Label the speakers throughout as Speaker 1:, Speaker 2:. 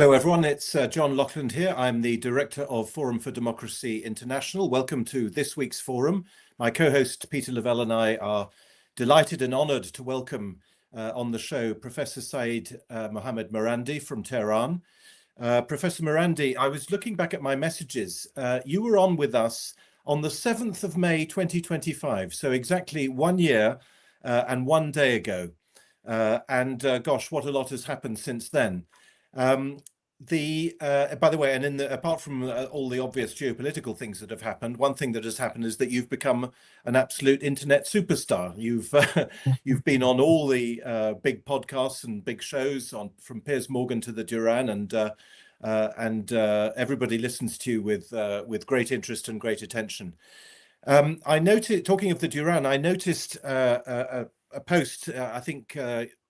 Speaker 1: Hello, everyone. It's John Laughland here. I'm the director of Forum for Democracy International. Welcome to this week's forum. My co-host Peter Lavelle and I are delighted and honored to welcome on the show Professor Saeed Mohammed Marandi from Tehran. Professor Marandi, I was looking back at my messages. You were on with us on the 7th of May 2025, so exactly 1 year and 1 day ago. Gosh, what a lot has happened since then. By the way, apart from all the obvious geopolitical things that have happened, one thing that has happened is that you've become an absolute internet superstar. You've been on all the big podcasts and big shows from Piers Morgan to the Duran, and everybody listens to you with great interest and great attention. I noted, talking of the Duran, I noticed a post I think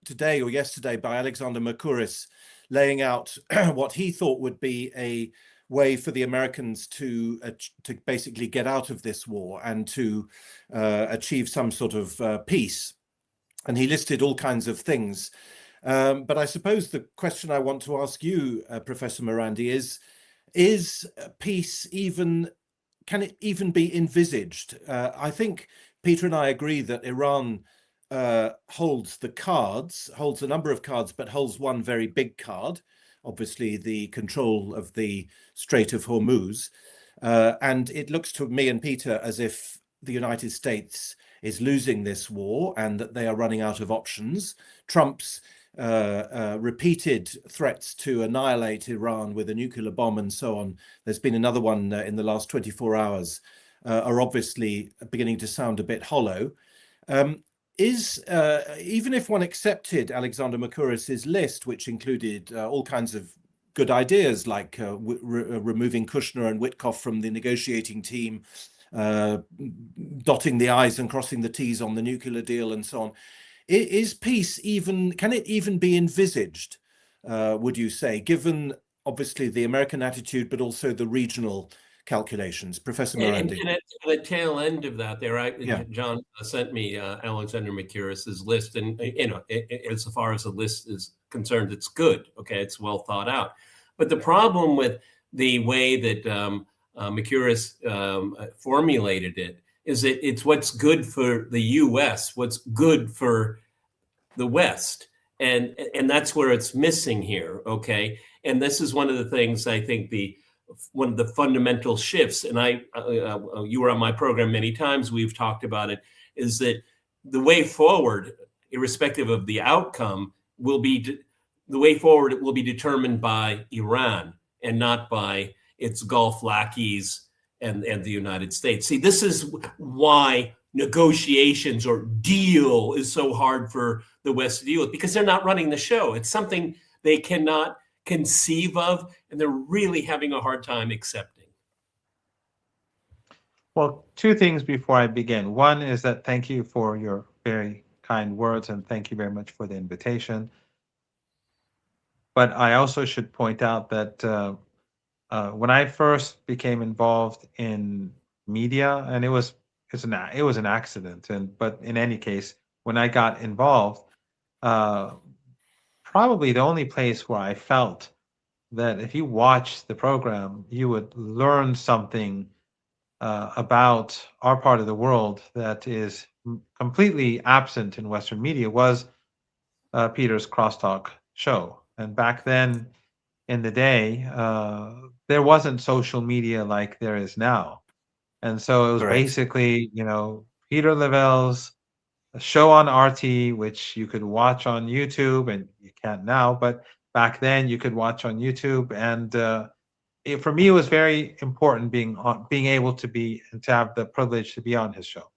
Speaker 1: today or yesterday by Alexander Mercouris, laying out what he thought would be a way for the Americans to basically get out of this war and to achieve some sort of peace. And he listed all kinds of things. But I suppose the question I want to ask you, Professor Marandi, is peace can it even be envisaged? I think Peter and I agree that Iran holds a number of cards, but holds one very big card, obviously the control of the Strait of Hormuz. And it looks to me and Peter as if the United States is losing this war and that they are running out of options. Trump's repeated threats to annihilate Iran with a nuclear bomb and so on, there's been another one in the last 24 hours, are obviously beginning to sound a bit hollow. Even if one accepted Alexander Mercouris's list, which included all kinds of good ideas like removing Kushner and Witkoff from the negotiating team, dotting the I's and crossing the T's on the nuclear deal and so on, is peace can it even be envisaged, would you say, given obviously the American attitude, but also the regional calculations? Professor Marandi.
Speaker 2: And at the tail end of that, John sent me Alexander Mercouris's list, and as far as the list is concerned, it's good. Okay, it's well thought out. But the problem with the way that Mercouris formulated it is that it's what's good for the U.S., what's good for the West, and that's where it's missing here. Okay, and this is one of the things I think one of the fundamental shifts, and you were on my program many times, we've talked about it, is that the way forward, irrespective of the outcome, will be determined by Iran and not by its Gulf lackeys and the United States. See, this is why negotiations or deal is so hard for the West to deal with, because they're not running the show. It's something they cannot conceive of, and they're really having a hard time accepting.
Speaker 3: Well, two things before I begin. One is that thank you for your very kind words, and thank you very much for the invitation. But I also should point out that when I first became involved in media, and it was an accident, but in any case, when I got involved, probably the only place where I felt that if you watched the program, you would learn something about our part of the world that is completely absent in Western media was Peter's Crosstalk show. And back then in the day, there wasn't social media like there is now. And so it was basically, Peter Lavelle's show on RT, which you could watch on YouTube, and you can't now, but back then you could watch on YouTube. And for me, it was very important being able to have the privilege to be on his show.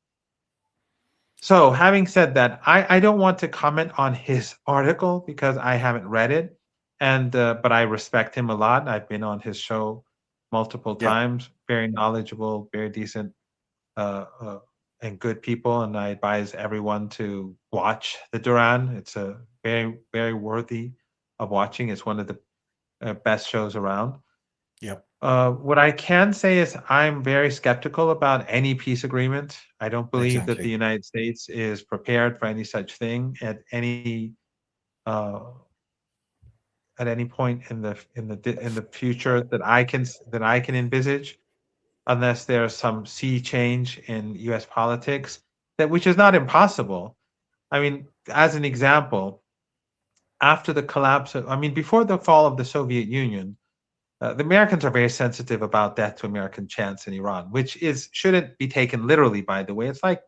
Speaker 3: So having said that, I don't want to comment on his article because I haven't read it, but I respect him a lot. I've been on his show multiple times. Very knowledgeable, very decent, and good people, and I advise everyone to watch the Duran. It's a very, very worthy of watching. It's one of the best shows around.
Speaker 1: Yep.
Speaker 3: What I can say is I'm very skeptical about any peace agreement. I don't believe that the United States is prepared for any such thing at any at any point in the future that I can envisage, unless there's some sea change in U.S. politics, which is not impossible. I mean, as an example, after the collapse before the fall of the Soviet Union, the Americans are very sensitive about death to American chance in Iran, which shouldn't be taken literally, by the way. It's like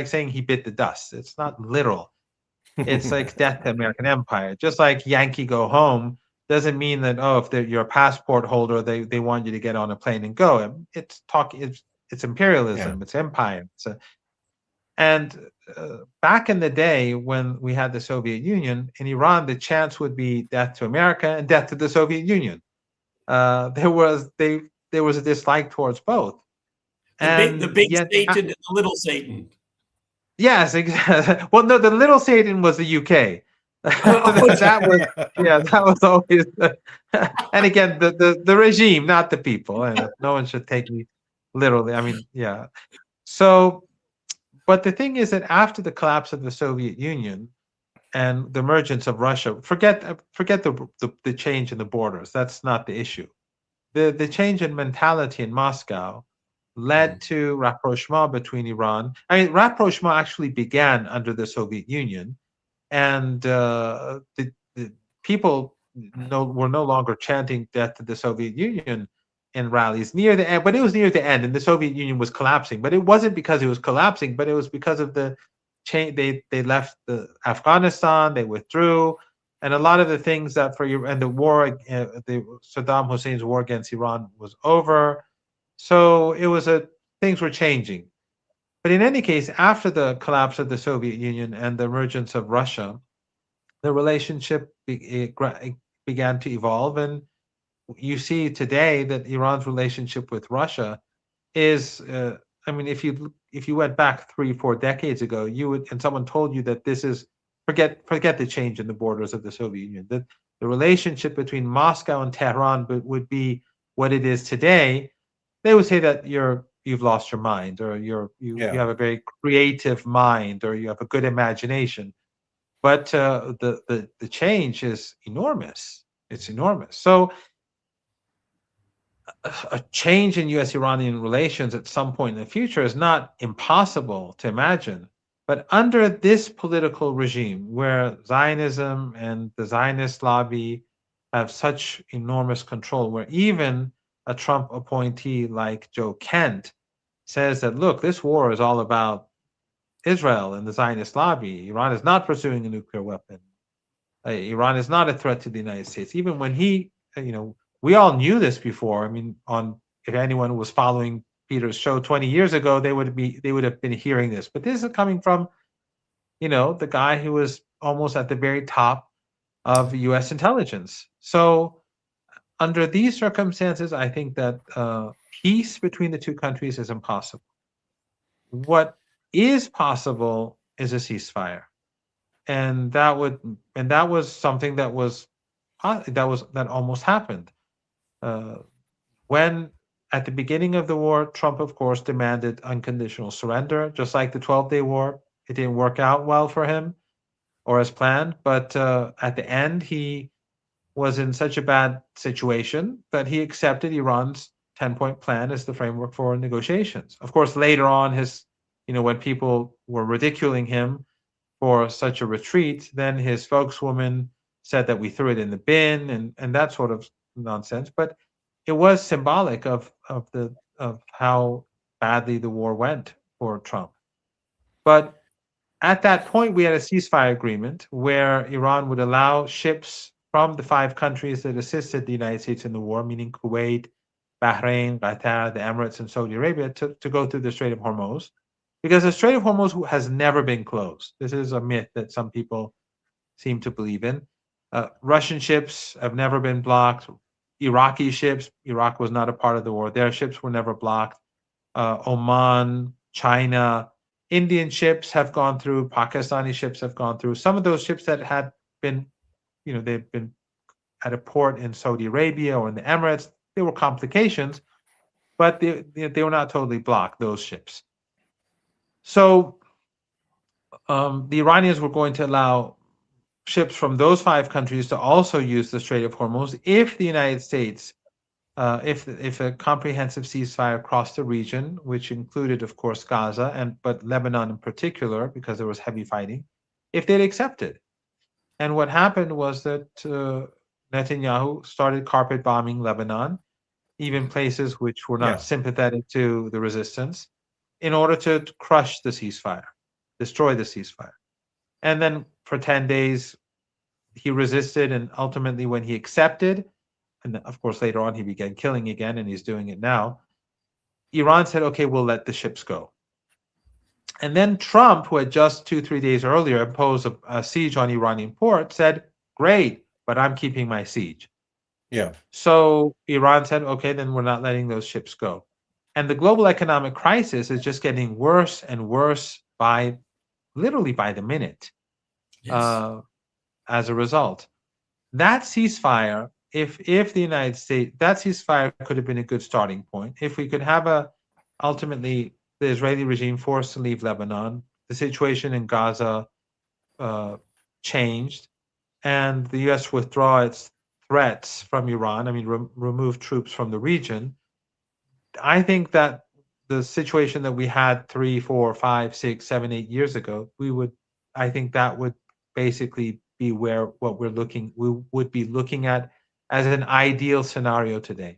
Speaker 3: saying he bit the dust. It's not literal. It's like death to American empire. Just like Yankee go home doesn't mean that, if you're a passport holder, they want you to get on a plane and go. It's imperialism. It's empire. And back in the day when we had the Soviet Union, in Iran, the chance would be death to America and death to the Soviet Union. There was a dislike towards both.
Speaker 2: The big Satan and the little Satan.
Speaker 3: Yes, exactly. Well, no, the little Satan was the UK. That was always. And again, the regime, not the people. And no one should take me literally. I mean, yeah. So, but the thing is that after the collapse of the Soviet Union and the emergence of Russia, forget the change in the borders. That's not the issue. The change in mentality in Moscow led to rapprochement between Iran. I mean, rapprochement actually began under the Soviet Union, and the people were no longer chanting death to the Soviet Union in rallies near the end, but it was near the end, and the Soviet Union was collapsing. But it wasn't because it was collapsing, but it was because of the change. They left Afghanistan, they withdrew, and a lot of the things that the war, Saddam Hussein's war against Iran was over. So it was things were changing. But in any case, after the collapse of the Soviet Union and the emergence of Russia, the relationship began to evolve. And you see today that Iran's relationship with Russia is, if you went back 3-4 decades ago, and someone told you that this is, forget the change in the borders of the Soviet Union, that the relationship between Moscow and Tehran would be what it is today, they would say that you've lost your mind, or you have a very creative mind, or you have a good imagination. But the change is enormous. It's enormous. So a change in U.S.-Iranian relations at some point in the future is not impossible to imagine. But under this political regime, where Zionism and the Zionist lobby have such enormous control, where even a Trump appointee like Joe Kent says that, look, this war is all about Israel and the Zionist lobby. Iran is not pursuing a nuclear weapon. Iran is not a threat to the United States. Even when we all knew this before. I mean, if anyone was following Peter's show 20 years ago, they would have been hearing this. But this is coming from, the guy who was almost at the very top of U.S. intelligence. So under these circumstances, I think that peace between the two countries is impossible. What is possible is a ceasefire, and that was something that almost happened. When at the beginning of the war, Trump, of course, demanded unconditional surrender, just like the 12-day war. It didn't work out well for him or as planned, but at the end, he was in such a bad situation that he accepted Iran's 10-point plan as the framework for negotiations. Of course, later on, when people were ridiculing him for such a retreat, then his spokeswoman said that we threw it in the bin and that sort of nonsense. But it was symbolic of how badly the war went for Trump. But at that point, we had a ceasefire agreement where Iran would allow ships from the 5 countries that assisted the United States in the war, meaning Kuwait, Bahrain, Qatar, the Emirates, and Saudi Arabia, to go through the Strait of Hormuz. Because the Strait of Hormuz has never been closed. This is a myth that some people seem to believe in. Russian ships have never been blocked. Iraqi ships, Iraq was not a part of the war. Their ships were never blocked. Oman, China, Indian ships have gone through. Pakistani ships have gone through. Some of those ships that had been, they've been at a port in Saudi Arabia or in the Emirates, there were complications, but they were not totally blocked, those ships. So the Iranians were going to allow ships from those 5 countries to also use the Strait of Hormuz if the United States, if a comprehensive ceasefire across the region, which included, of course, Gaza but Lebanon in particular, because there was heavy fighting, if they'd accepted. And what happened was that Netanyahu started carpet bombing Lebanon, even places which were not sympathetic to the resistance, in order to crush the ceasefire, destroy the ceasefire. And then for 10 days, he resisted, and ultimately when he accepted, and of course later on he began killing again, and he's doing it now, Iran said, okay, we'll let the ships go. And then Trump, who had just 2-3 days earlier imposed a siege on Iranian ports, said, great, but I'm keeping my siege.
Speaker 1: Yeah.
Speaker 3: So Iran said, okay, then we're not letting those ships go. And the global economic crisis is just getting worse and worse literally by the minute.
Speaker 2: Yes.
Speaker 3: As a result. That ceasefire, if the United States, that ceasefire could have been a good starting point. If we could have ultimately the Israeli regime forced to leave Lebanon, the situation in Gaza changed, and the U.S. withdraw its threats from Iran, remove troops from the region, I think that the situation that we had 3, 4, 5, 6, 7, 8 years ago, I think that would basically be we would be looking at as an ideal scenario today.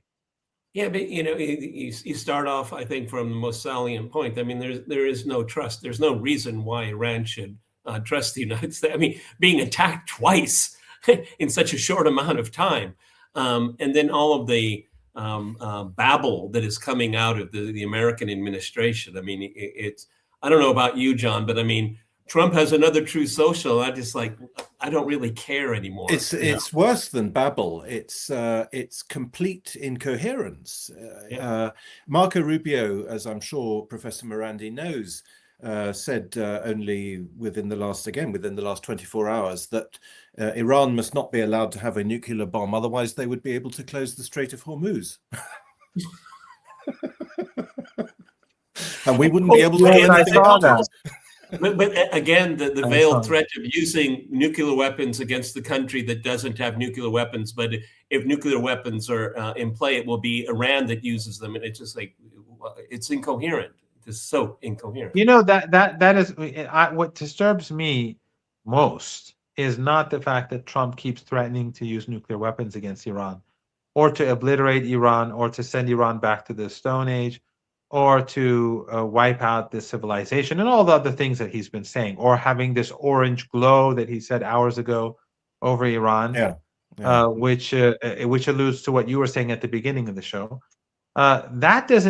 Speaker 2: Yeah, but you start off, I think, from the most salient point. I mean, there is no trust. There's no reason why Iran should trust the United States. I mean, being attacked twice in such a short amount of time, and then all of the babble that is coming out of the American administration. I mean, I don't know about you, John, but I mean, Trump has another Truth Social. I don't really care anymore.
Speaker 1: It's worse than babble. It's complete incoherence. Marco Rubio, as I'm sure Professor Marandi knows, said only within the last 24 hours that Iran must not be allowed to have a nuclear bomb, otherwise they would be able to close the Strait of Hormuz. And we wouldn't be able to do anything about that.
Speaker 2: But again, the veiled threat of using nuclear weapons against the country that doesn't have nuclear weapons. But if nuclear weapons are in play, it will be Iran that uses them. And it's just like, it's incoherent. It's so incoherent.
Speaker 3: That is what disturbs me most is not the fact that Trump keeps threatening to use nuclear weapons against Iran, or to obliterate Iran, or to send Iran back to the Stone Age, or to wipe out this civilization, and all the other things that he's been saying, or having this orange glow that he said hours ago over Iran, which alludes to what you were saying at the beginning of the show. That's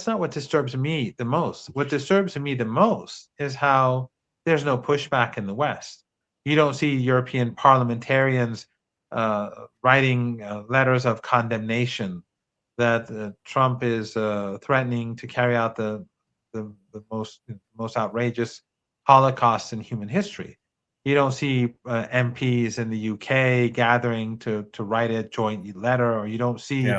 Speaker 3: not what disturbs me the most. What disturbs me the most is how there's no pushback in the West. You don't see European parliamentarians writing letters of condemnation that Trump is threatening to carry out the most outrageous Holocaust in human history. You don't see MPs in the UK gathering to write a joint letter, or you don't see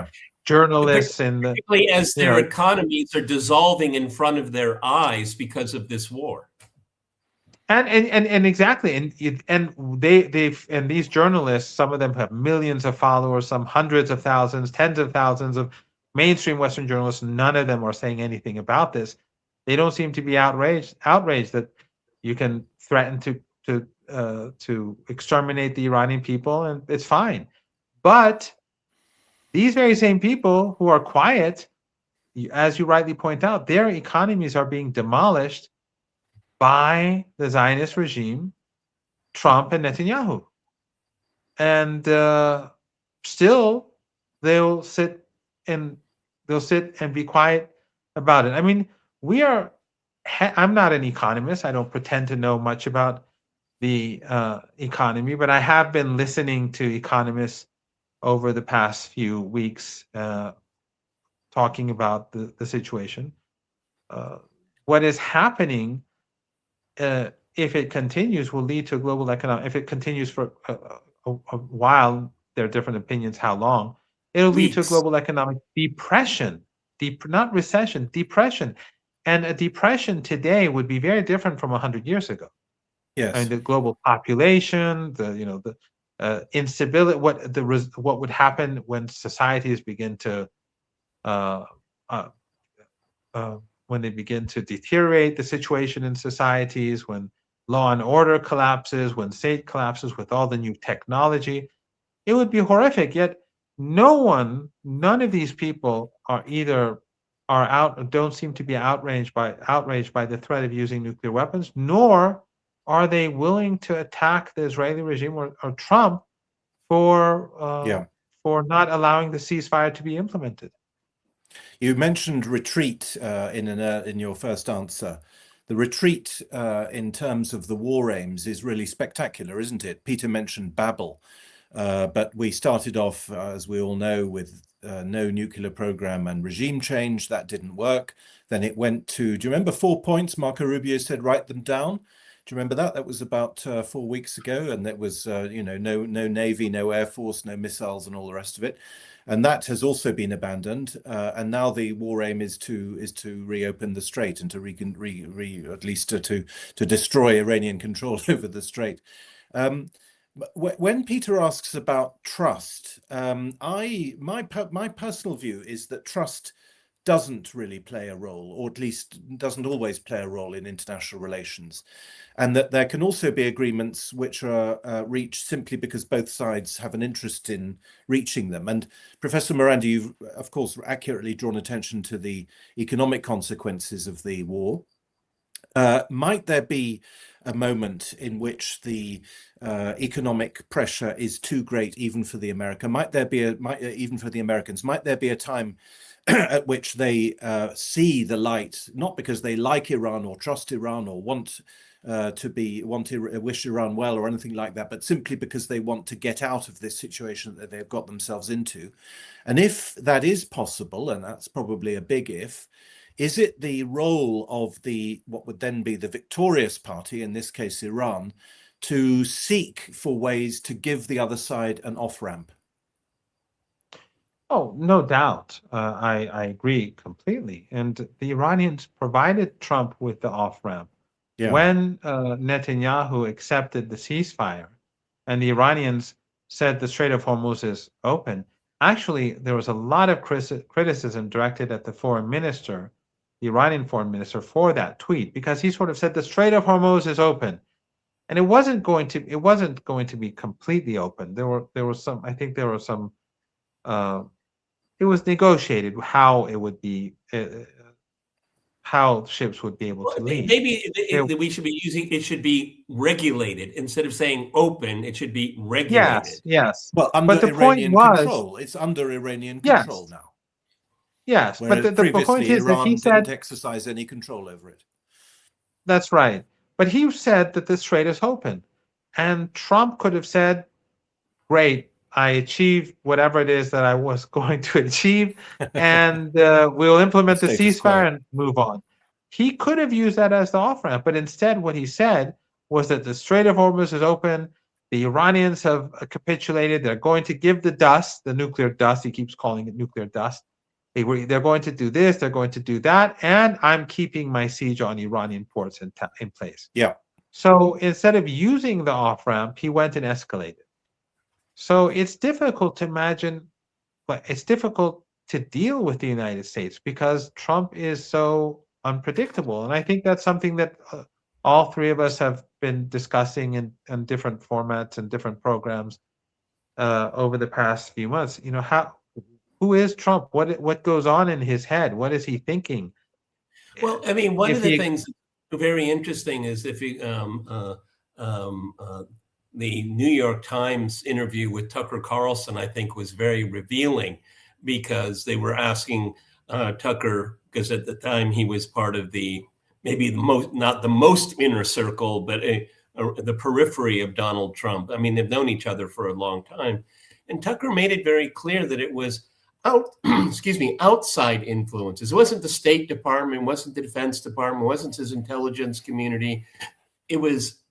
Speaker 3: journalists
Speaker 2: particularly as their economies are dissolving in front of their eyes because of this war.
Speaker 3: And exactly, and these journalists, some of them have millions of followers, some hundreds of thousands, tens of thousands of mainstream Western journalists. None of them are saying anything about this. They don't seem to be outraged that you can threaten to exterminate the Iranian people, and it's fine. But these very same people who are quiet, as you rightly point out, their economies are being demolished by the Zionist regime, Trump and Netanyahu. And still they'll sit and be quiet about it. I mean, I'm not an economist. I don't pretend to know much about the economy, but I have been listening to economists over the past few weeks talking about the situation. What is happening, if it continues, will lead to a global economic. If it continues for a while, there are different opinions how long. It'll lead to a global economic depression, not recession, depression. And a depression today would be very different from 100 years ago.
Speaker 1: Yes.
Speaker 3: And the global population, the instability, what would happen when societies begin to uh, uh, when they begin to deteriorate, the situation in societies, when law and order collapses, when state collapses with all the new technology, it would be horrific. Yet none of these people don't seem to be outraged by the threat of using nuclear weapons, nor are they willing to attack the Israeli regime or Trump for not allowing the ceasefire to be implemented.
Speaker 1: You mentioned retreat in your first answer. The retreat in terms of the war aims is really spectacular, isn't it? Peter mentioned Babel, but we started off, as we all know, with no nuclear program and regime change. That didn't work. Then it went to, do you remember 4 points? Marco Rubio said, write them down. Do you remember that? That was about 4 weeks ago. And that was, no Navy, no Air Force, no missiles and all the rest of it. And that has also been abandoned. And now the war aim is to reopen the strait and to at least to destroy Iranian control over the strait. When Peter asks about trust, my personal view is that trust doesn't really play a role, or at least doesn't always play a role in international relations, and that there can also be agreements which are reached simply because both sides have an interest in reaching them. And Professor Marandi, you've of course accurately drawn attention to the economic consequences of the war. Might there be a moment in which the economic pressure is too great even for the America? Even for the Americans? Might there be a time at which they see the light, not because they like Iran or trust Iran or wish Iran well or anything like that, but simply because they want to get out of this situation that they've got themselves into? And if that is possible, and that's probably a big if, is it the role of what would then be the victorious party, in this case Iran, to seek for ways to give the other side an off-ramp?
Speaker 3: Oh, no doubt. I agree completely. And the Iranians provided Trump with the off-ramp.
Speaker 1: Yeah.
Speaker 3: When Netanyahu accepted the ceasefire and the Iranians said the Strait of Hormuz is open, actually, there was a lot of criticism directed at the foreign minister, the Iranian foreign minister, for that tweet, because he sort of said the Strait of Hormuz is open. And it wasn't going to be completely open. There was some, I think there was some, it was negotiated how it would be, how ships would be able to leave.
Speaker 2: Maybe we should be using, it should be regulated instead of saying open. It should be regulated.
Speaker 3: Yes.
Speaker 1: Well, under Iranian control. It's under Iranian control now.
Speaker 3: Yes, but the point is that he said
Speaker 1: didn't exercise any control over it.
Speaker 3: That's right. But he said that the strait is open, and Trump could have said, "Great, I achieved whatever it is that I was going to achieve, and we'll implement the ceasefire and move on." He could have used that as the off-ramp, but instead what he said was that the Strait of Hormuz is open, the Iranians have capitulated, they're going to give the dust, the nuclear dust, he keeps calling it nuclear dust, they're going to do this, they're going to do that, and I'm keeping my siege on Iranian ports in place.
Speaker 1: Yeah.
Speaker 3: So instead of using the off-ramp, he went and escalated. So it's difficult to imagine, but it's difficult to deal with the United States because Trump is so unpredictable. And I think that's something that all three of us have been discussing in different formats and different programs over the past few months. Who is Trump? What goes on in his head? What is he thinking?
Speaker 2: Well, I mean, one of the things that's very interesting is if you the New York Times interview with Tucker Carlson, I think, was very revealing because they were asking Tucker, because at the time he was part of not the most inner circle, but the periphery of Donald Trump. I mean, they've known each other for a long time. And Tucker made it very clear that it was outside influences. It wasn't the State Department, it wasn't the Defense Department, it wasn't his intelligence community. It was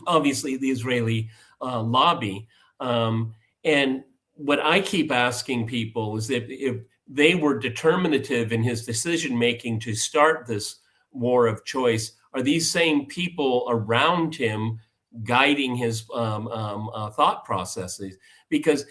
Speaker 2: obviously the Israeli lobby. And what I keep asking people is that if they were determinative in his decision-making to start this war of choice, are these same people around him guiding his thought processes, because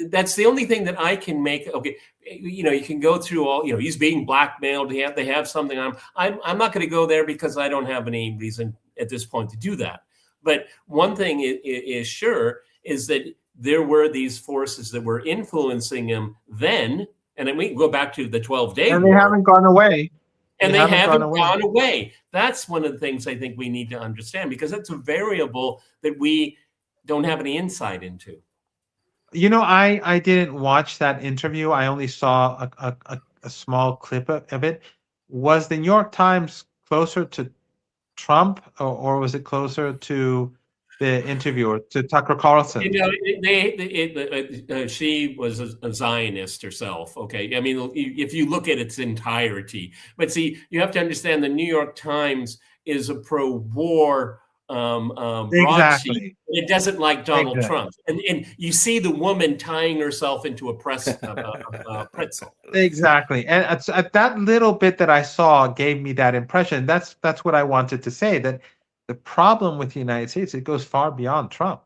Speaker 2: that's the only thing that I can make. Okay, you can go through all, he's being blackmailed. They have something on him. I'm not going to go there because I don't have any reason at this point to do that. But one thing is sure is that there were these forces that were influencing him then, and then we can go back to the 12-day war.
Speaker 3: And they haven't gone away.
Speaker 2: And they haven't gone away. That's one of the things I think we need to understand, because that's a variable that we don't have any insight into.
Speaker 3: I didn't watch that interview. I only saw a small clip of it. Was the New York Times closer to Trump, or was it closer to the interviewer, to Tucker Carlson?
Speaker 2: She was a Zionist herself. Okay, I mean, if you look at its entirety, but see, you have to understand the New York Times is a pro-war broadsheet. It doesn't like Donald Trump, and you see the woman tying herself into a pretzel.
Speaker 3: Exactly, and at that little bit that I saw gave me that impression. That's what I wanted to say. That the problem with the United States, it goes far beyond Trump.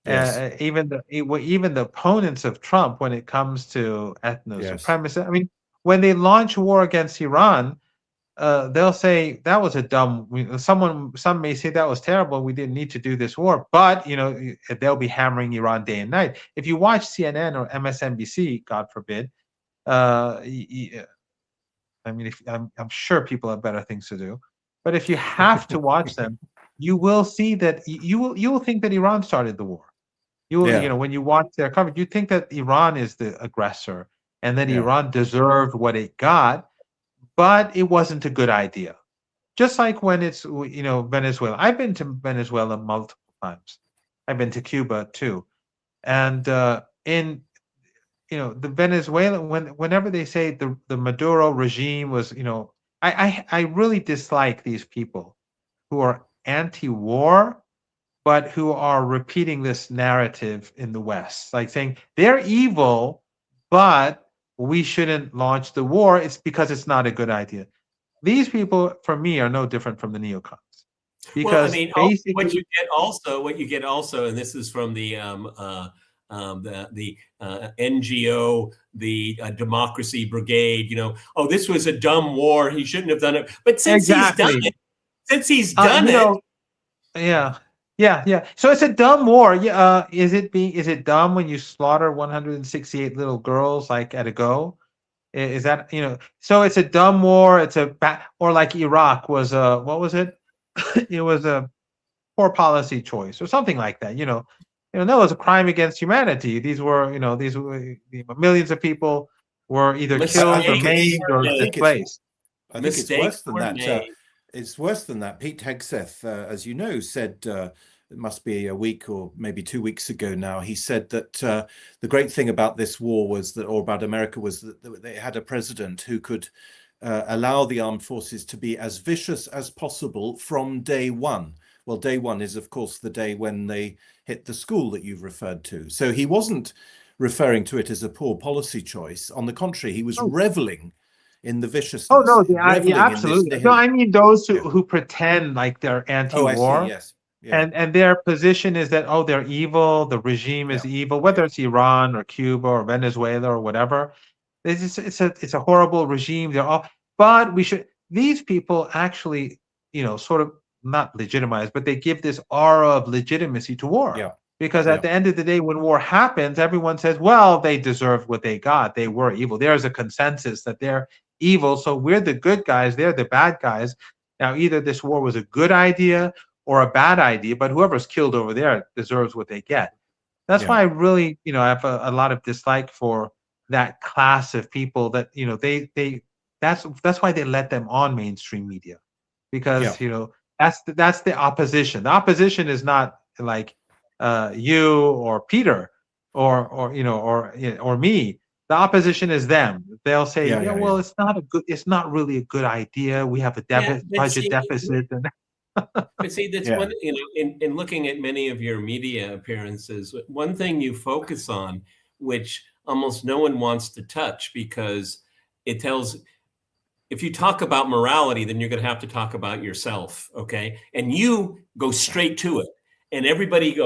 Speaker 3: Yes. Even the opponents of Trump, when it comes to ethno-supremacy, I mean, when they launch war against Iran, they'll say that was a dumb. Some may say that was terrible. We didn't need to do this war, but they'll be hammering Iran day and night. If you watch CNN or MSNBC, God forbid, I mean, I'm sure people have better things to do. But if you have to watch them, you will see that you will think that Iran started the war. You will, when you watch their coverage, you think that Iran is the aggressor and that Iran deserved what it got, but it wasn't a good idea. Just like when it's Venezuela. I've been to Venezuela multiple times. I've been to Cuba too, and in the Venezuela, whenever they say the Maduro regime was, I really dislike these people who are anti-war, but who are repeating this narrative in the West, like saying they're evil, but we shouldn't launch the war. It's because it's not a good idea. These people, for me, are no different from the neocons. Because
Speaker 2: what you get also, and this is from the NGO, the Democracy Brigade, this was a dumb war. He shouldn't have done it. But since he's done it.
Speaker 3: Yeah. So it's a dumb war. Is it dumb when you slaughter 168 little girls like at a go? Is that, so it's a dumb war. It's or like Iraq was what was it? It was a poor policy choice or something like that. That was a crime against humanity. These were millions of people were either killed or maimed or displaced.
Speaker 1: I think it's worse than that. It's worse than that. Pete Hegseth, as you know, said it must be a week or maybe 2 weeks ago now. He said that the great thing about this war or about America, was that they had a president who could allow the armed forces to be as vicious as possible from day one. Well, day one is, of course, the day when they hit the school that you've referred to. So he wasn't referring to it as a poor policy choice. On the contrary, he was reveling in the viciousness.
Speaker 3: Oh, no, absolutely. No, I mean those who pretend like they're anti-war.
Speaker 1: Oh, I see, yes. Yeah.
Speaker 3: And their position is that, they're evil, the regime is evil, whether it's Iran or Cuba or Venezuela or whatever. It's a horrible regime. But these people actually, sort of not legitimize, but they give this aura of legitimacy to war.
Speaker 1: Yeah.
Speaker 3: Because at the end of the day, when war happens, everyone says, well, they deserved what they got. They were evil. There's a consensus that they're evil. So we're the good guys. They're the bad guys. Now, either this war was a good idea or a bad idea, but whoever's killed over there deserves what they get. That's why I really, I have a lot of dislike for that class of people that, that's why they let them on mainstream media, because, that's the opposition. The opposition is not like you or Peter or me. The opposition is them. They'll say, it's not really a good idea. We have a budget deficit.
Speaker 2: But see, that's one, in looking at many of your media appearances, one thing you focus on, which almost no one wants to touch, because it tells if you talk about morality, then you're going to have to talk about yourself, okay? And you go straight to it, and everybody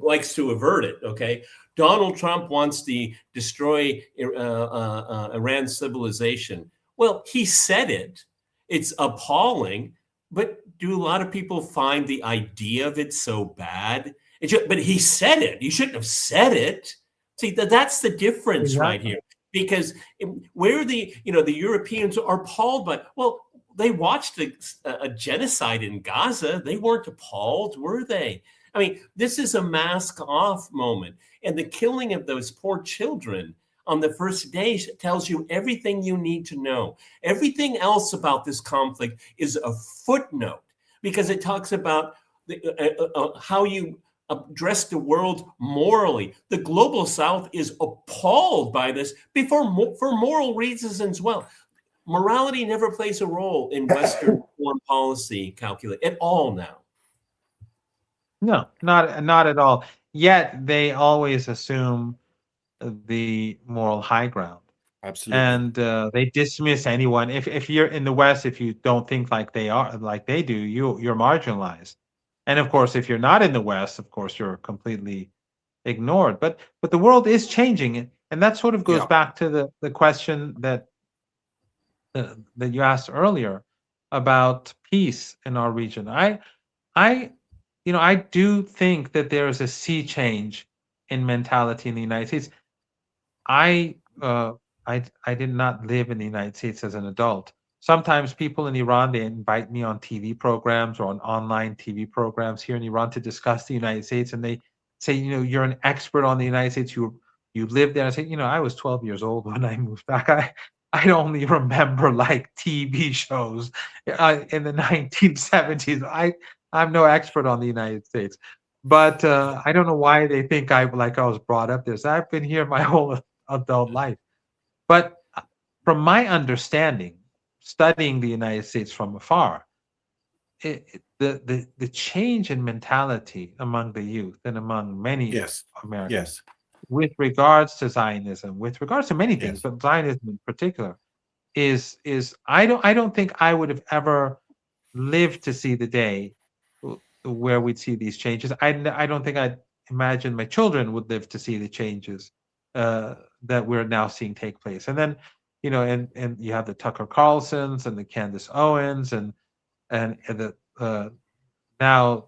Speaker 2: likes to avert it, okay? Donald Trump wants to destroy Iran's civilization. Well, he said it. It's appalling, but do a lot of people find the idea of it so bad? But he said it. You shouldn't have said it. See, that's the difference right here. Because where the Europeans are appalled by, well, they watched a genocide in Gaza. They weren't appalled, were they? I mean, this is a mask off moment. And the killing of those poor children on the first day tells you everything you need to know. Everything else about this conflict is a footnote, because it talks about how you address the world morally. The global South is appalled by this for moral reasons as well. Morality never plays a role in Western foreign policy calculate at all now.
Speaker 3: No, not at all. Yet they always assume the moral high ground.
Speaker 1: Absolutely.
Speaker 3: And they dismiss anyone. If you're in the West, if you don't think like they do, you're marginalized. And of course, if you're not in the West, of course, you're completely ignored. But the world is changing, and that sort of goes back to the question that you asked earlier about peace in our region. I do think that there is a sea change in mentality in the United States. I did not live in the United States as an adult. Sometimes people in Iran, they invite me on TV programs or on online TV programs here in Iran to discuss the United States, and they say, you're an expert on the United States. You lived there. I say, I was 12 years old when I moved back. I only remember like TV shows in the 1970s. I'm no expert on the United States, but I don't know why they think I was brought up there. So I've been here my whole adult life. But from my understanding, studying the United States from afar, the change in mentality among the youth and among many Americans with regards to Zionism, with regards to many things, but Zionism in particular, is I don't think I would have ever lived to see the day where we'd see these changes. I don't think I'd imagine my children would live to see the changes that we're now seeing take place. And then, and you have the Tucker Carlsons and the Candace Owens and the now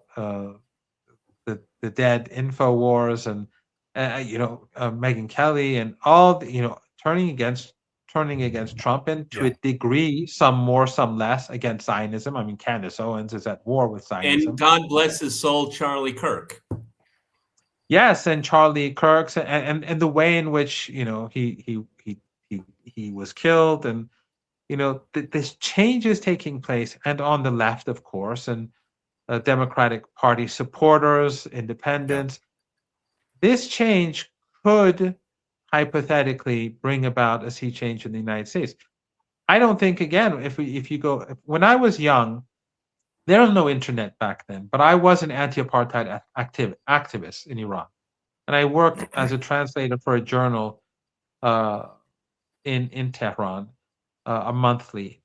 Speaker 3: the dead InfoWars and Megyn Kelly and all turning against Trump, and to a degree, some more, some less, against Zionism. I mean, Candace Owens is at war with Zionism.
Speaker 2: And God bless his soul, Charlie Kirk.
Speaker 3: Yes, and Charlie Kirk's and the way in which he was killed, and this change is taking place, and on the left, of course, and Democratic Party supporters, independents. This change could hypothetically bring about a sea change in the United States. I don't think, again, if you go, when I was young, there was no internet back then, but I was an anti-apartheid activist in Iran, and I worked as a translator for a journal in Tehran, a monthly,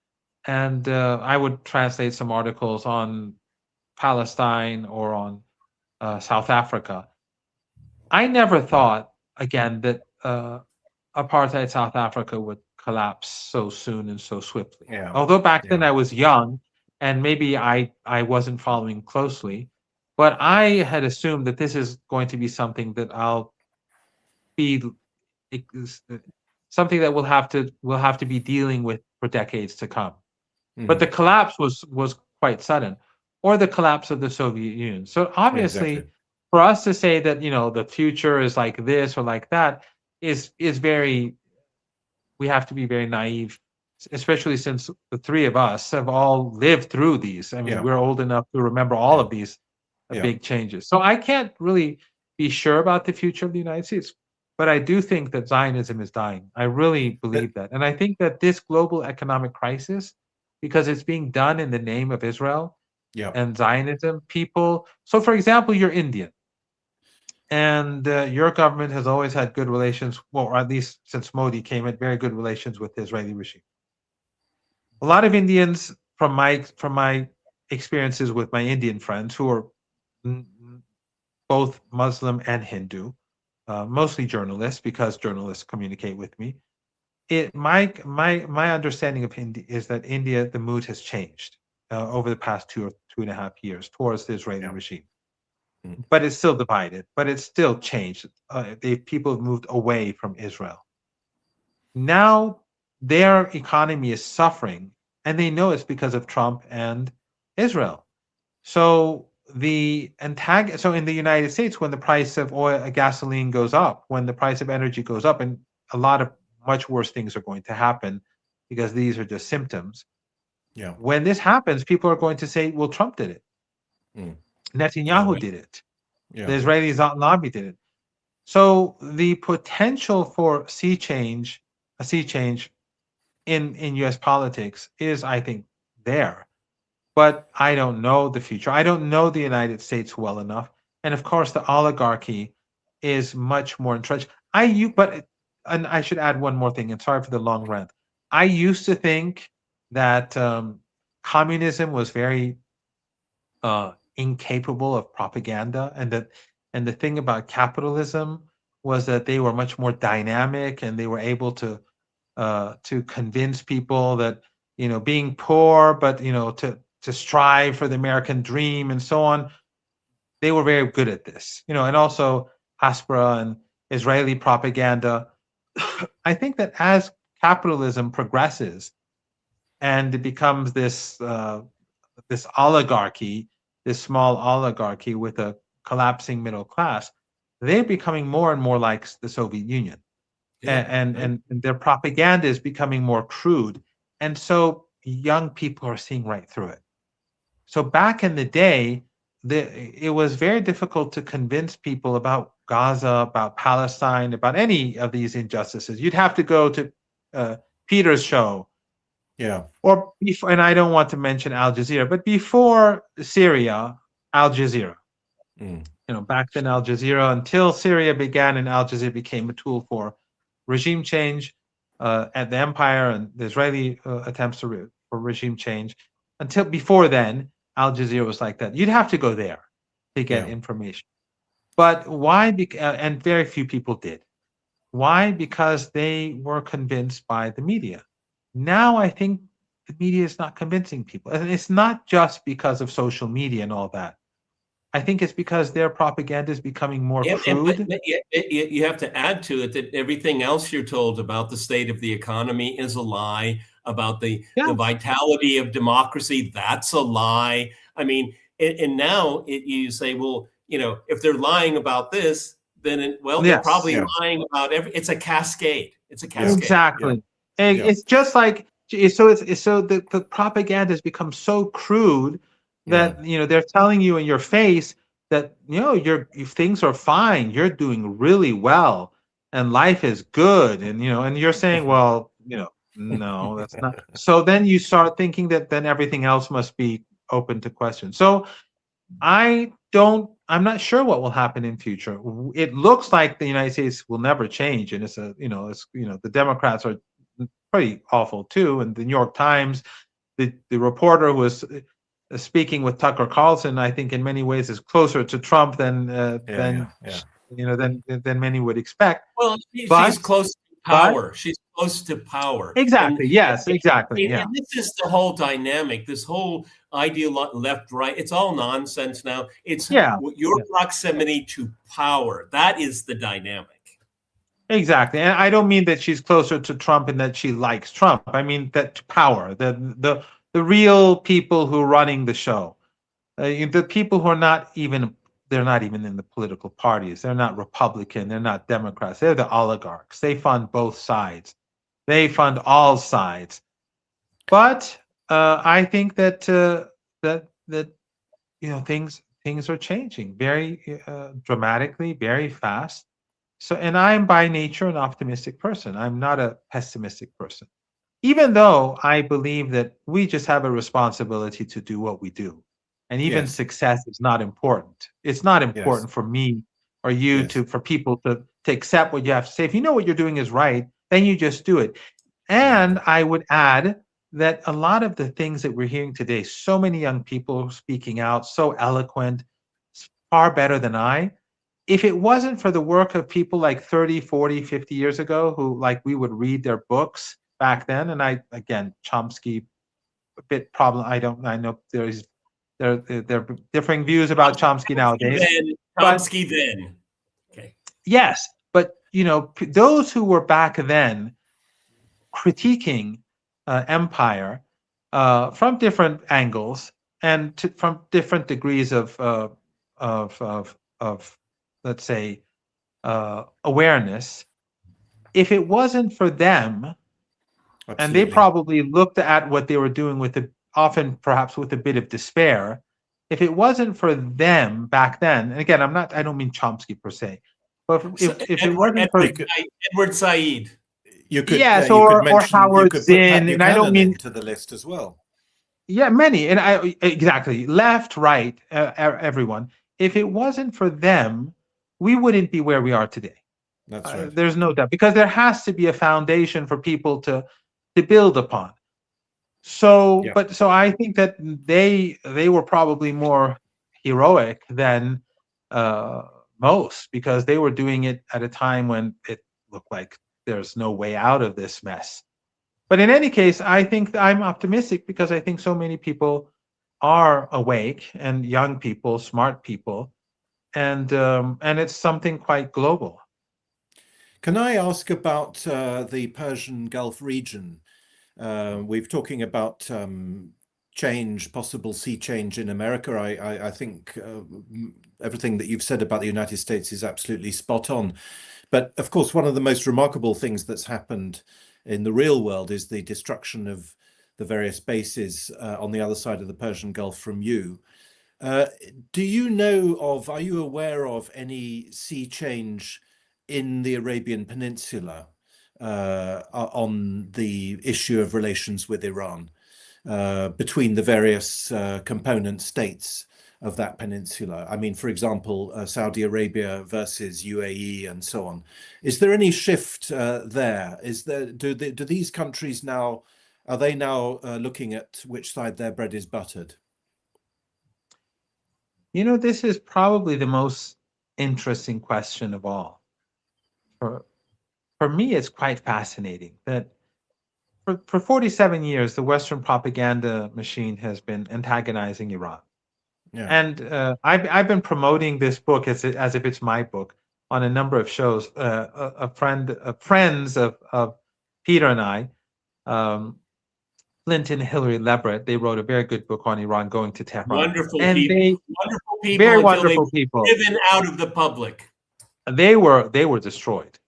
Speaker 3: and I would translate some articles on Palestine or on South Africa. I never thought, again, that apartheid South Africa would collapse so soon and so swiftly. Although back then I was young, and maybe I wasn't following closely, but I had assumed that this is going to be something that something that we'll have to be dealing with for decades to come. Mm-hmm. But the collapse was quite sudden, or the collapse of the Soviet Union. So obviously, for us to say that the future is like this or like that is very. We have to be very naive, especially since the three of us have all lived through these. I mean, we're old enough to remember all of these big changes. So I can't really be sure about the future of the United States, but I do think that Zionism is dying. I really believe that. And I think that this global economic crisis, because it's being done in the name of Israel and Zionism, so for example, you're Indian. And your government has always had good relations, well, or at least since Modi came, had very good relations with the Israeli regime. a lot of Indians from my experiences with my Indian friends who are both Muslim and Hindu, mostly journalists because journalists communicate with me. My understanding of India is that India, the mood has changed over the past 2.5 years towards the Israeli regime, but it's still divided. But it's still changed. People have moved away from Israel. Now their economy is suffering, and they know it's because of Trump and Israel. So so in the United States, when the price of gasoline goes up, when the price of energy goes up, and a lot of much worse things are going to happen because these are just symptoms.
Speaker 1: Yeah.
Speaker 3: When this happens, people are going to say, well, Trump did it. Netanyahu did it.
Speaker 1: Yeah.
Speaker 3: The Israeli lobby did it. So the potential for a sea change in US politics is, I think, there. But I don't know the future. I don't know the United States well enough. And of course, the oligarchy is much more entrenched. And I should add one more thing, and sorry for the long rant. I used to think that communism was very incapable of propaganda, and the thing about capitalism was that they were much more dynamic, and they were able to convince people that being poor, but to strive for the American dream and so on. They were very good at this, and also Hasbara and Israeli propaganda. I think that as capitalism progresses and it becomes this oligarchy, this small oligarchy with a collapsing middle class, they're becoming more and more like the Soviet Union. And their propaganda is becoming more crude. And so young people are seeing right through it. So back in the day, it was very difficult to convince people about Gaza, about Palestine, about any of these injustices. You'd have to go to Peter's show.
Speaker 1: Yeah.
Speaker 3: Or before, and I don't want to mention Al Jazeera, but before Syria, Al Jazeera. Back then Al Jazeera, until Syria began and Al Jazeera became a tool for regime change at the empire and the Israeli attempts for regime change. Until before then, Al Jazeera was like that. You'd have to go there to get information. But why? And very few people did. Why? Because they were convinced by the media. Now I think the media is not convincing people. And it's not just because of social media and all that. I think it's because their propaganda is becoming more crude.
Speaker 2: But you have to add to it that everything else you're told about the state of the economy is a lie, about the vitality of democracy, that's a lie. I mean, and now you say, well, if they're lying about this, then they're probably lying about it's a cascade. It's a cascade.
Speaker 3: Exactly. It's just like, so the propaganda has become so crude that they're telling you in your face that things are fine, you're doing really well, and life is good, and and you're saying, well, no, that's not. So then you start thinking that then everything else must be open to question. So I'm not sure what will happen in future. It looks like the United States will never change, and the Democrats are pretty awful too. And the New York Times, the reporter who was speaking with Tucker Carlson, I think in many ways is closer to Trump than many would expect.
Speaker 2: Well, she's close to power. She's close to power.
Speaker 3: Exactly. Exactly.
Speaker 2: And this is the whole dynamic. This whole idea, left, right. It's all nonsense now. It's your proximity to power. That is the dynamic.
Speaker 3: Exactly. And I don't mean that she's closer to Trump and that she likes Trump. I mean that power, the real people who are running the show, the people who are not even in the political parties. They're not Republican. They're not Democrats. They're the oligarchs. They fund both sides. They fund all sides. But I think that things are changing very dramatically, very fast. So, and I'm by nature an optimistic person. I'm not a pessimistic person. Even though I believe that we just have a responsibility to do what we do. And even success is not important. It's not important for me or you for people to accept what you have to say. If you know what you're doing is right, then you just do it. And I would add that a lot of the things that we're hearing today, so many young people speaking out, so eloquent, far better than I, if it wasn't for the work of people like 30, 40, 50 years ago, who like we would read their books back then, and again, Chomsky, a bit problem. I know there are differing views about Chomsky nowadays.
Speaker 2: Chomsky then. Okay.
Speaker 3: Yes, but those who were back then critiquing empire from different angles and from different degrees of let's say awareness. If it wasn't for them,
Speaker 1: Absolutely.
Speaker 3: And they probably looked at what they were doing often perhaps with a bit of despair. If it wasn't for them back then, and again, I don't mean Chomsky per se, but if it wasn't for
Speaker 2: Edward Said.
Speaker 1: You could,
Speaker 3: yes,
Speaker 1: you
Speaker 3: or
Speaker 1: could mention,
Speaker 3: Howard
Speaker 1: you could put
Speaker 3: Zinn,
Speaker 1: Pat
Speaker 3: and I don't mean
Speaker 1: to the list as well.
Speaker 3: Yeah, many, and exactly left, right, everyone. If it wasn't for them, we wouldn't be where we are today.
Speaker 1: That's right.
Speaker 3: There's no doubt, because there has to be a foundation for people to build upon. So,
Speaker 1: Yeah.
Speaker 3: but so I think that they were probably more heroic than most, because they were doing it at a time when it looked like there's no way out of this mess. But in any case, I think I'm optimistic, because I think so many people are awake, and young people, smart people, and it's something quite global.
Speaker 1: Can I ask about the Persian Gulf region? We're talking about change, possible sea change in America. I think everything that you've said about the United States is absolutely spot on. But of course, one of the most remarkable things that's happened in the real world is the destruction of the various bases on the other side of the Persian Gulf from you. Do you know of, are you aware of any sea change in the Arabian Peninsula on the issue of relations with Iran between the various component states of that peninsula? I mean, for example, Saudi Arabia versus UAE and so on. Is there any shift there? Do these countries now, are they now looking at which side their bread is buttered?
Speaker 3: This is probably the most interesting question of all. For me, it's quite fascinating that for 47 years, the Western propaganda machine has been antagonizing Iran. Yeah. And I've been promoting this book as if it's my book on a number of shows. Friends of Peter and I, Flint and Hillary Leverett, they wrote a very good book on Iran going to Tehran.
Speaker 2: Wonderful people.
Speaker 3: Very wonderful people.
Speaker 2: Given out of the public.
Speaker 3: They were destroyed.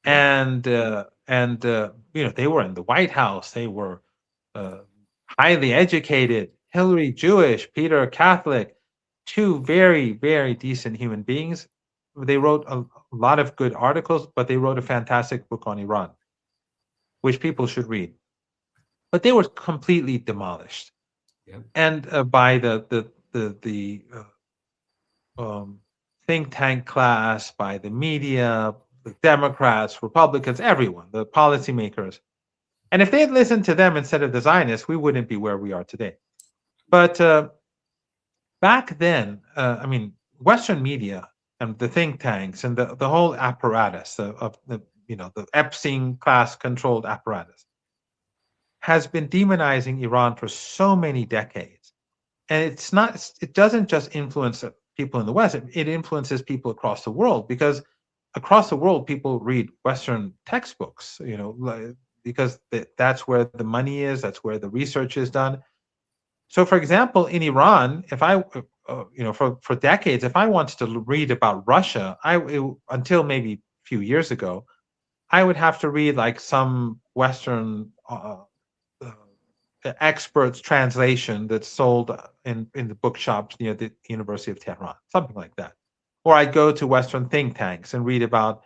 Speaker 3: And they were in the White House. They were highly educated. Hillary Jewish, Peter Catholic, two very, very decent human beings. They wrote a lot of good articles, but they wrote a fantastic book on Iran, which people should read. But they were completely demolished, and by the think tank class, by the media, the Democrats, Republicans, everyone, the policymakers. And if they had listened to them instead of the Zionists, we wouldn't be where we are today. But back then, Western media and the think tanks and the whole apparatus of the Epstein class controlled apparatus has been demonizing Iran for so many decades. And it doesn't just influence people in the West, it influences people across the world, because across the world, people read Western textbooks, because that's where the money is, that's where the research is done. So, for example, in Iran, if I, for decades, if I wanted to read about Russia, until maybe a few years ago, I would have to read like some Western expert's translation that's sold in the bookshops near the University of Tehran, something like that. Or I'd go to Western think tanks and read about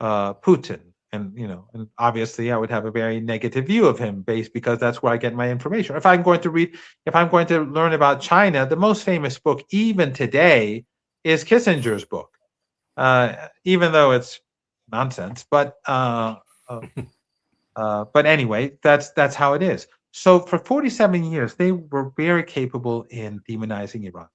Speaker 3: Putin, and and obviously I would have a very negative view of him because that's where I get my information. If I'm going to learn about China, the most famous book even today is Kissinger's book, even though it's nonsense. But anyway, that's how it is. So for 47 years, they were very capable in demonizing Iran.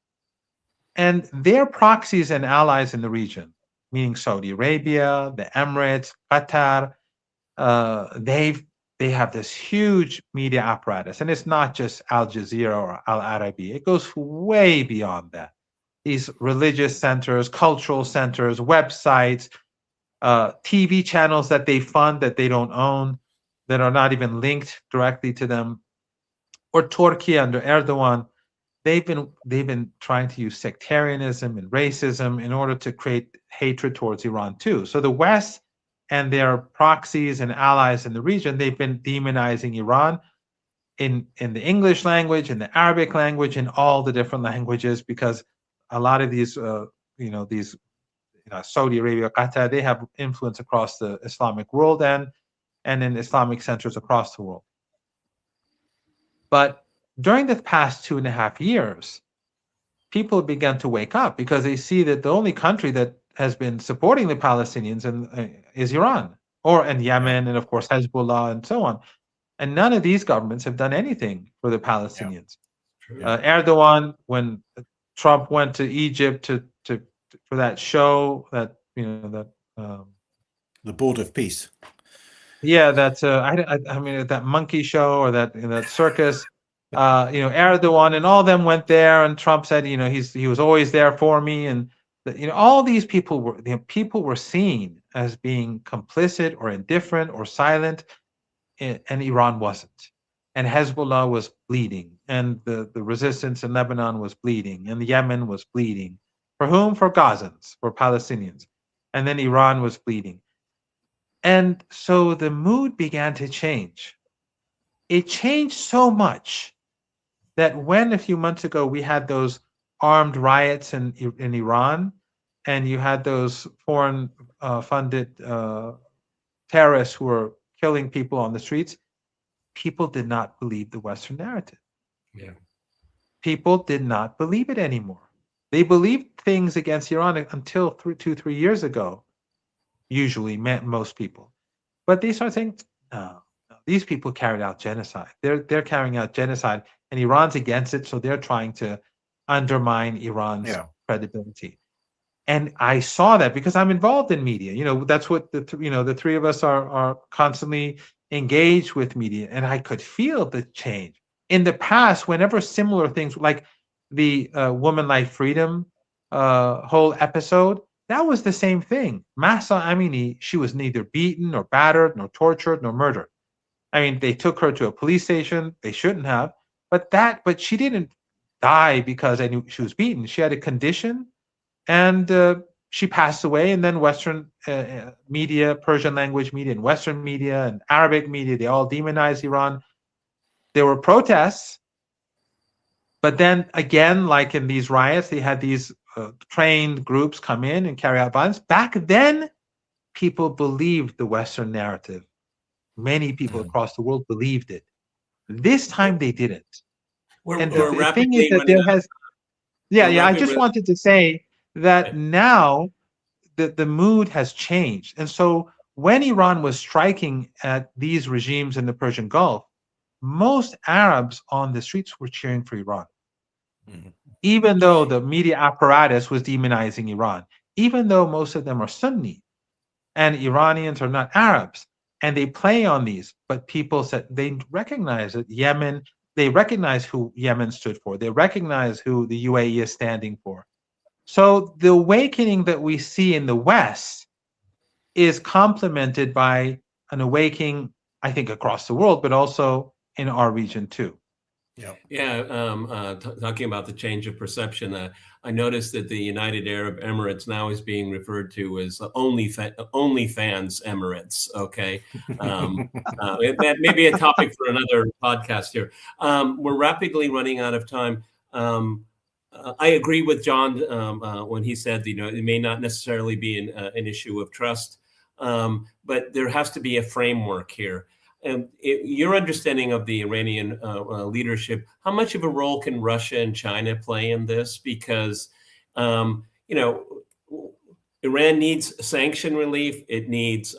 Speaker 3: And their proxies and allies in the region, meaning Saudi Arabia, the Emirates, Qatar, they have this huge media apparatus, and it's not just Al Jazeera or Al Arabi. It goes way beyond that. These religious centers, cultural centers, websites, TV channels that they fund that they don't own, that are not even linked directly to them, or Turkey under Erdogan. They've been trying to use sectarianism and racism in order to create hatred towards Iran too. So the West and their proxies and allies in the region, they've been demonizing Iran in the English language, in the Arabic language, in all the different languages, because a lot of these, Saudi Arabia, Qatar, they have influence across the Islamic world and in Islamic centers across the world. But during the past 2.5 years, people began to wake up because they see that the only country that has been supporting the Palestinians is Iran, and Yemen, and of course Hezbollah, and so on. And none of these governments have done anything for the Palestinians. Erdogan, when Trump went to Egypt for that show, the
Speaker 1: Board of Peace.
Speaker 3: Yeah, that's I mean that monkey show or that circus. Erdogan and all of them went there, and Trump said, he was always there for me, and all these people were seen as being complicit or indifferent or silent, and Iran wasn't, and Hezbollah was bleeding, and the resistance in Lebanon was bleeding, and Yemen was bleeding. For whom? For Gazans, for Palestinians, and then Iran was bleeding. And so the mood began to change. It changed so much that when a few months ago we had those armed riots in Iran, and you had those foreign funded terrorists who were killing people on the streets, people did not believe the Western narrative.
Speaker 2: Yeah.
Speaker 3: People did not believe it anymore. They believed things against Iran until 2-3 years ago. Usually, most people, but they start saying, no, these people carried out genocide. They're carrying out genocide, and Iran's against it, so they're trying to undermine Iran's credibility. And I saw that because I'm involved in media. That's what the three of us are constantly engaged with media, and I could feel the change. In the past, whenever similar things like the Woman Life Freedom whole episode, that was the same thing. Mahsa Amini, she was neither beaten nor battered nor tortured nor murdered. I mean, they took her to a police station. They shouldn't have, but she didn't die because she was beaten. She had a condition, and she passed away. And then Western media, Persian language media, and Western media and Arabic media, they all demonized Iran. There were protests, but then again, like in these riots, they had these trained groups come in and carry out violence. Back then, people believed the Western narrative. Many people across the world believed it. This time, they didn't. The thing is that there has, I just wanted to say that now the mood has changed. And so when Iran was striking at these regimes in the Persian Gulf, most Arabs on the streets were cheering for Iran. Mm-hmm. Even though the media apparatus was demonizing Iran, even though most of them are Sunni and Iranians are not Arabs, and they play on these, but people said they recognize that Yemen, they recognize who Yemen stood for, they recognize who the UAE is standing for. So the awakening that we see in the West is complemented by an awakening, I think, across the world, but also in our region too.
Speaker 2: Talking about the change of perception, I noticed that the United Arab Emirates now is being referred to as OnlyFans Emirates. Okay, that may be a topic for another podcast here. We're rapidly running out of time. I agree with John when he said, it may not necessarily be an issue of trust, but there has to be a framework here. Your understanding of the Iranian leadership, how much of a role can Russia and China play in this? Because, Iran needs sanction relief. It needs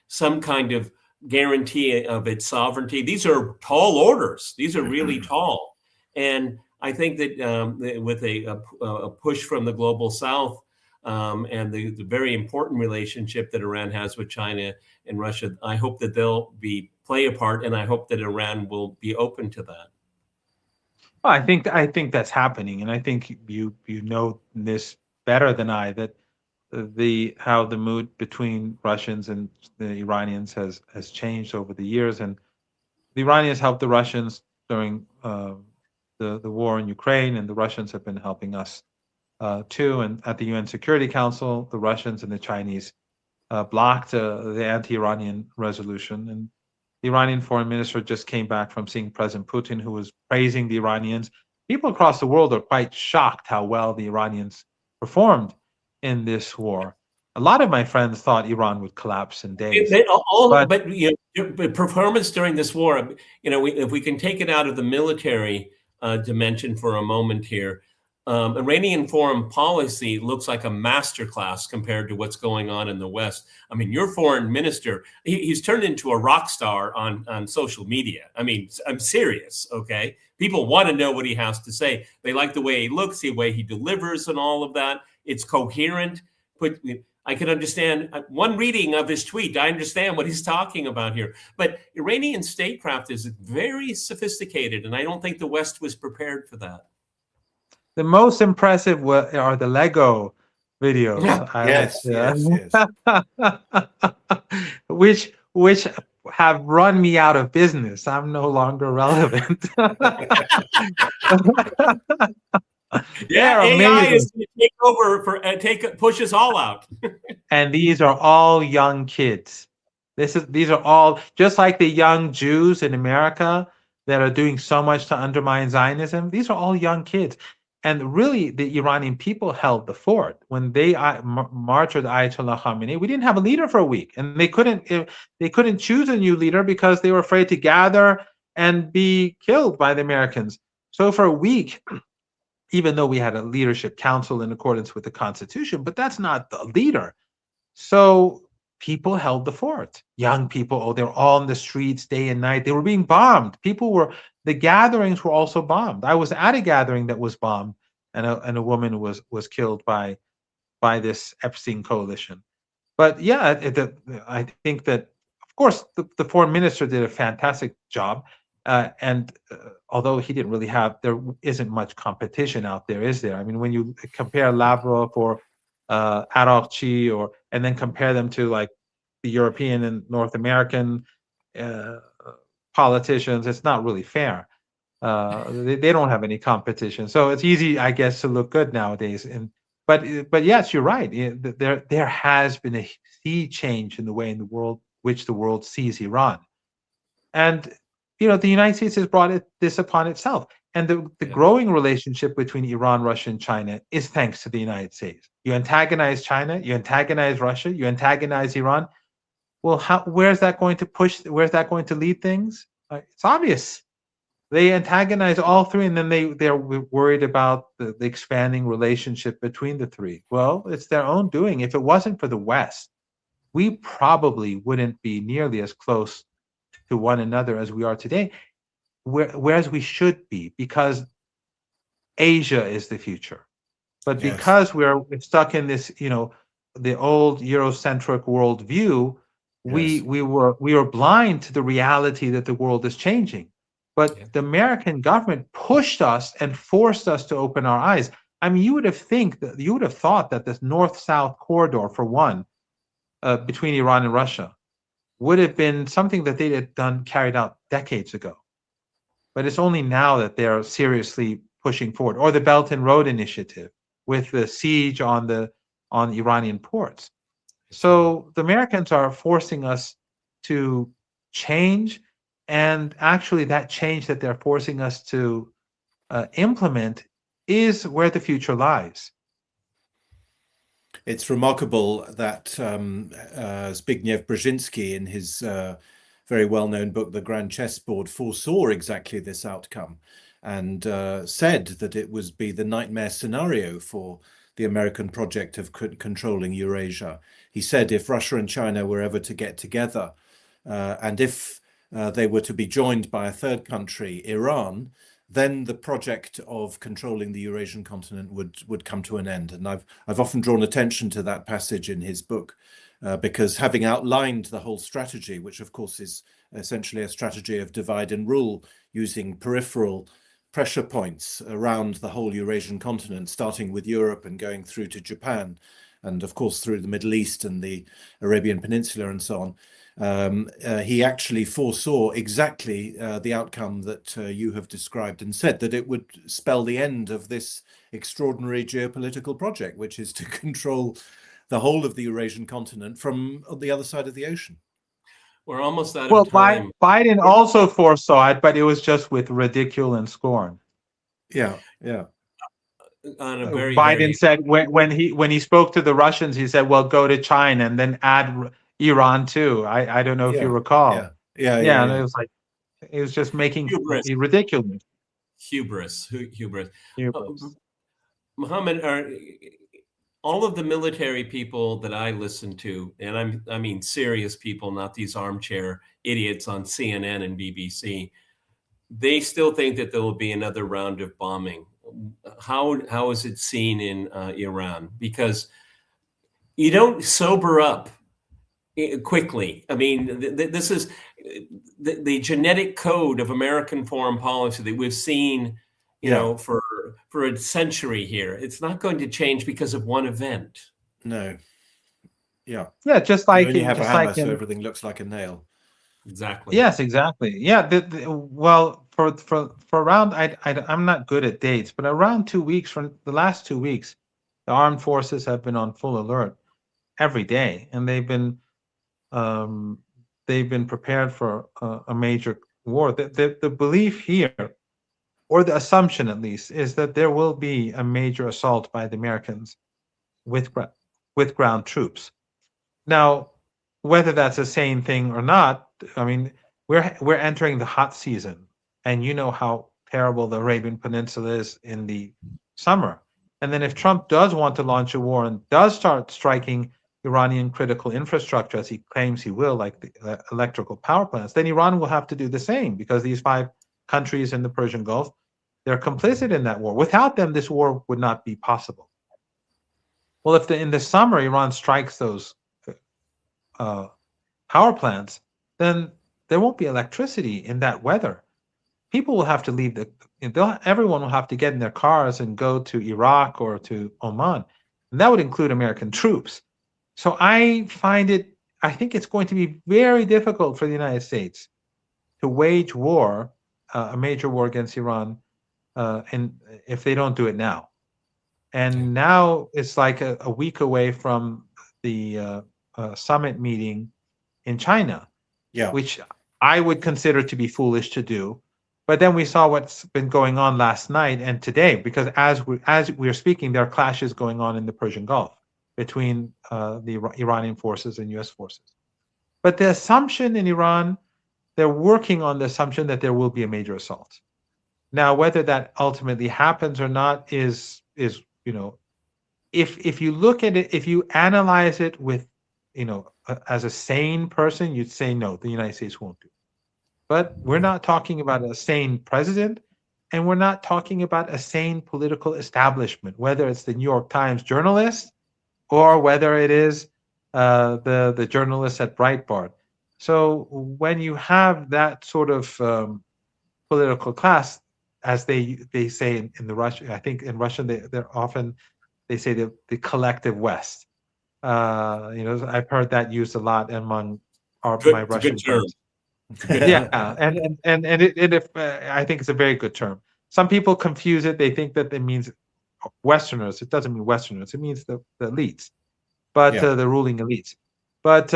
Speaker 2: some kind of guarantee of its sovereignty. These are tall orders. These are really tall. And I think that with a push from the global South and the very important relationship that Iran has with China and Russia, I hope that they'll play a part, and I hope that Iran will be open to that.
Speaker 3: Well, I think that's happening, and I think you know this better than I, that how the mood between Russians and the Iranians has changed over the years, and the Iranians helped the Russians during the war in Ukraine, and the Russians have been helping us too. And at the UN Security Council, the Russians and the Chinese blocked the anti-Iranian resolution, and the Iranian foreign minister just came back from seeing President Putin, who was praising the Iranians. People across the world are quite shocked how well the Iranians performed in this war. A lot of my friends thought Iran would collapse in days.
Speaker 2: But performance during this war, if we can take it out of the military dimension for a moment here, Iranian foreign policy looks like a masterclass compared to what's going on in the West. I mean, your foreign minister, he's turned into a rock star on social media. I mean, I'm serious, okay? People want to know what he has to say. They like the way he looks, the way he delivers and all of that. It's coherent. But I can understand one reading of his tweet. I understand what he's talking about here. But Iranian statecraft is very sophisticated, and I don't think the West was prepared for that.
Speaker 3: The most impressive are the Lego videos. Which have run me out of business. I'm no longer relevant.
Speaker 2: AI is going to take over push us all out.
Speaker 3: And these are all young kids. These are all just like the young Jews in America that are doing so much to undermine Zionism. These are all young kids. And really, the Iranian people held the fort. When they martyred Ayatollah Khamenei, we didn't have a leader for a week, and they couldn't choose a new leader because they were afraid to gather and be killed by the Americans. So for a week, even though we had a leadership council in accordance with the Constitution, but that's not the leader. So people held the fort. Young people, they were all in the streets day and night. They were being bombed. The gatherings were also bombed. I was at a gathering that was bombed, and a woman was killed by this Epstein coalition. But yeah, I think that, of course, the foreign minister did a fantastic job. And although he didn't really there isn't much competition out there, is there? I mean, when you compare Lavrov or Araghchi, and then compare them to like the European and North American politicians, it's not really fair. They don't have any competition, so it's easy, I guess, to look good nowadays. But yes, you're right. There has been a sea change in the way which the world sees Iran, and the United States has brought this upon itself. And the growing relationship between Iran, Russia, and China is thanks to the United States. You antagonize China, you antagonize Russia, you antagonize Iran. Well, where's that going to push? Where's that going to lead things? It's obvious. They antagonize all three, and then they're worried about the expanding relationship between the three. Well, it's their own doing. If it wasn't for the West, we probably wouldn't be nearly as close to one another as we are today, whereas we should be, because Asia is the future. But because we're stuck in this, the old Eurocentric worldview, we were blind to the reality that the world is changing. But the American government pushed us and forced us to open our eyes. I mean, you would have thought that this north-south corridor, for one, between Iran and Russia, would have been something that they had carried out decades ago. But it's only now that they're seriously pushing forward. Or the Belt and Road Initiative with the siege on Iranian ports. So the Americans are forcing us to change, and actually that change that they're forcing us to implement is where the future lies.
Speaker 1: It's remarkable that Zbigniew Brzezinski, in his very well-known book, The Grand Chessboard, foresaw exactly this outcome and said that it would be the nightmare scenario for the American project of controlling Eurasia. He said if Russia and China were ever to get together, and if they were to be joined by a third country, Iran, then the project of controlling the Eurasian continent would come to an end. And I've often drawn attention to that passage in his book, because having outlined the whole strategy, which of course is essentially a strategy of divide and rule, using peripheral pressure points around the whole Eurasian continent, starting with Europe and going through to Japan, and of course through the Middle East and the Arabian Peninsula and so on. He actually foresaw exactly the outcome that you have described, and said that it would spell the end of this extraordinary geopolitical project, which is to control the whole of the Eurasian continent from the other side of the ocean.
Speaker 2: We're almost out of time.
Speaker 3: Biden also foresaw it, but it was just with ridicule and scorn.
Speaker 1: Yeah.
Speaker 2: On a very,
Speaker 3: Biden said when he spoke to the Russians, he said, "Well, go to China and then add Iran too." I don't know if you recall.
Speaker 1: Yeah.
Speaker 3: And it was like, it was just making ridiculous.
Speaker 2: Hubris. Mohammed, all of the military people that I listen to, and I mean serious people, not these armchair idiots on CNN and BBC, they still think that there will be another round of bombing. How is it seen in Iran? Because you don't sober up quickly. I mean, this is the genetic code of American foreign policy that we've seen, you know, for a century here. It's not going to change because of one event.
Speaker 1: No. Yeah.
Speaker 3: Yeah, just like
Speaker 1: you have a hammer, so everything looks like a nail.
Speaker 2: Exactly.
Speaker 3: Yes, exactly. Yeah. Well, for around, I'm not good at dates, but around 2 weeks, from the last 2 weeks, the armed forces have been on full alert every day, and they've been prepared for a major war. The belief here, or the assumption at least, is that there will be a major assault by the Americans with ground troops. Now, whether that's a sane thing or not, I mean, we're entering the hot season, and you know how terrible the Arabian Peninsula is in the summer. And then if Trump does want to launch a war and does start striking Iranian critical infrastructure, as he claims he will, like the electrical power plants, then Iran will have to do the same, because these 5 countries in the Persian Gulf, they're complicit in that war. Without them, this war would not be possible. Well, if in the summer Iran strikes those power plants, then there won't be electricity in that weather. People will have to leave everyone will have to get in their cars and go to Iraq or to Oman. And that would include American troops. So I think it's going to be very difficult for the United States to wage war, a major war against Iran, and if they don't do it now. And now it's like a week away from the summit meeting in China, which I would consider to be foolish to do. But then we saw what's been going on last night and today, because as we're speaking, there are clashes going on in the Persian Gulf between the Iranian forces and U.S. forces. But the assumption in Iran, they're working on the assumption that there will be a major assault. Now, whether that ultimately happens or not is if you look at it, if you analyze it with, as a sane person, you'd say no, the United States won't do it. But we're not talking about a sane president, and we're not talking about a sane political establishment, whether it's the New York Times journalist or whether it is the journalists at Breitbart. So when you have that sort of political class, as they say in the Russian, I think in Russian they say the collective West. I've heard that used a lot among my Russian friends. Yeah, and I think it's a very good term. Some people confuse it; they think that it means Westerners. It doesn't mean Westerners. It means the elites, but the ruling elites. But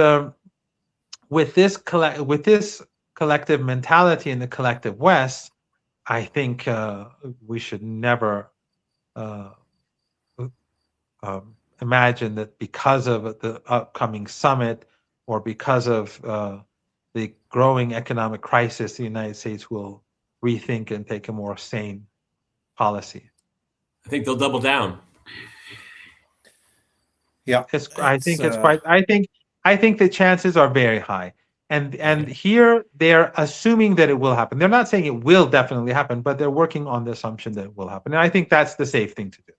Speaker 3: with this collective mentality in the collective West, I think we should never imagine that because of the upcoming summit or because of the growing economic crisis, the United States will rethink and take a more sane policy.
Speaker 2: I think they'll double down.
Speaker 1: Yeah,
Speaker 3: I think the chances are very high. And here they're assuming that it will happen. They're not saying it will definitely happen, but they're working on the assumption that it will happen. And I think that's the safe thing to do.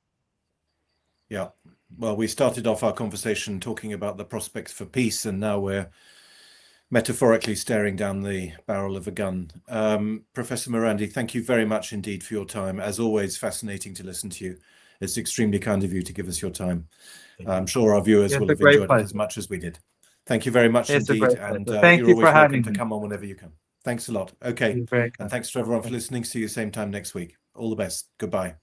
Speaker 1: Yeah. Well, we started off our conversation talking about the prospects for peace, and now we're metaphorically staring down the barrel of a gun. Professor Marandi, thank you very much indeed for your time. As always, fascinating to listen to you. It's extremely kind of you to give us your time. I'm sure our viewers will have enjoyed it as much as we did. Thank you very much indeed. And you're always welcome to come on whenever you can. Thanks a lot. Okay. And thanks to everyone for listening. See you same time next week. All the best. Goodbye.